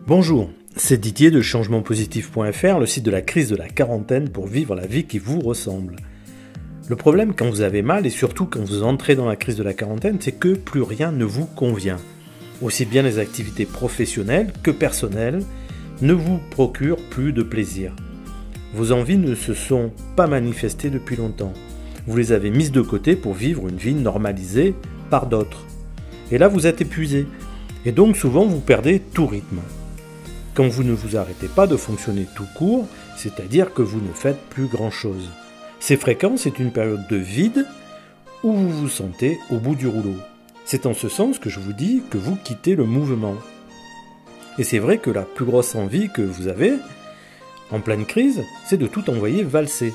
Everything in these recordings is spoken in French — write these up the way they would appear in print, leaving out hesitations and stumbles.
Bonjour, c'est Didier de changementpositif.fr, le site de la crise de la quarantaine pour vivre la vie qui vous ressemble. Le problème quand vous avez mal et surtout quand vous entrez dans la crise de la quarantaine, c'est que plus rien ne vous convient. Aussi bien les activités professionnelles que personnelles ne vous procurent plus de plaisir. Vos envies ne se sont pas manifestées depuis longtemps. Vous les avez mises de côté pour vivre une vie normalisée par d'autres. Et là vous êtes épuisé. Et donc souvent vous perdez tout rythme. Quand vous ne vous arrêtez pas de fonctionner tout court, c'est-à-dire que vous ne faites plus grand-chose. C'est fréquent, c'est une période de vide où vous vous sentez au bout du rouleau. C'est en ce sens que je vous dis que vous quittez le mouvement. Et c'est vrai que la plus grosse envie que vous avez, en pleine crise, c'est de tout envoyer valser.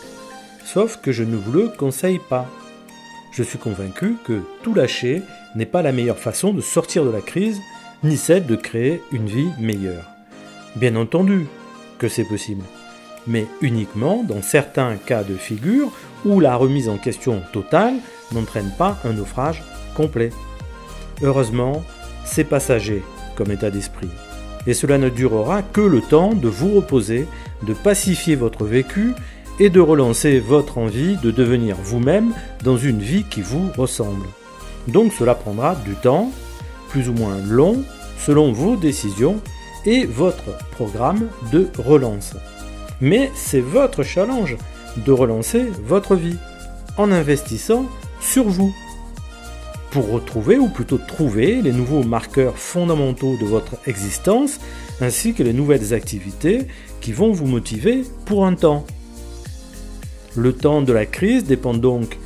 Sauf que je ne vous le conseille pas. Je suis convaincu que tout lâcher n'est pas la meilleure façon de sortir de la crise, ni celle de créer une vie meilleure. Bien entendu que c'est possible, mais uniquement dans certains cas de figure où la remise en question totale n'entraîne pas un naufrage complet. Heureusement, c'est passager comme état d'esprit, et cela ne durera que le temps de vous reposer, de pacifier votre vécu et de relancer votre envie de devenir vous-même dans une vie qui vous ressemble. Donc cela prendra du temps, plus ou moins long, selon vos décisions et votre programme de relance. Mais c'est votre challenge de relancer votre vie en investissant sur vous pour retrouver ou plutôt trouver les nouveaux marqueurs fondamentaux de votre existence ainsi que les nouvelles activités qui vont vous motiver pour un temps. Le temps de la crise dépend donc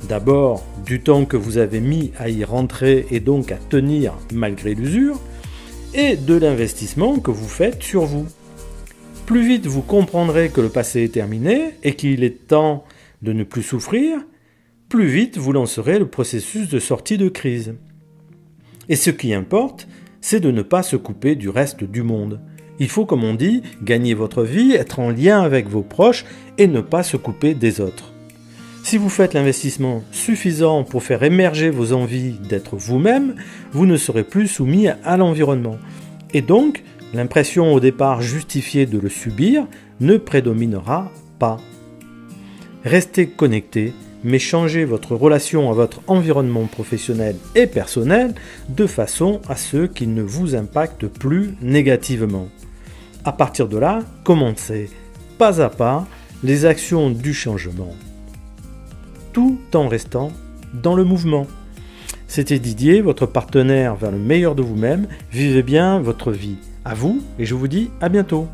d'abord du temps que vous avez mis à y rentrer et donc à tenir malgré l'usure, et de l'investissement que vous faites sur vous. Plus vite vous comprendrez que le passé est terminé et qu'il est temps de ne plus souffrir, plus vite vous lancerez le processus de sortie de crise. Et ce qui importe, c'est de ne pas se couper du reste du monde. Il faut, comme on dit, gagner votre vie, être en lien avec vos proches et ne pas se couper des autres. Si vous faites l'investissement suffisant pour faire émerger vos envies d'être vous-même, vous ne serez plus soumis à l'environnement. Et donc, l'impression au départ justifiée de le subir ne prédominera pas. Restez connecté, mais changez votre relation à votre environnement professionnel et personnel de façon à ce qu'il ne vous impacte plus négativement. À partir de là, commencez pas à pas les actions du changement, tout en restant dans le mouvement. C'était Didier, votre partenaire vers le meilleur de vous-même. Vivez bien votre vie. À vous, et je vous dis à bientôt.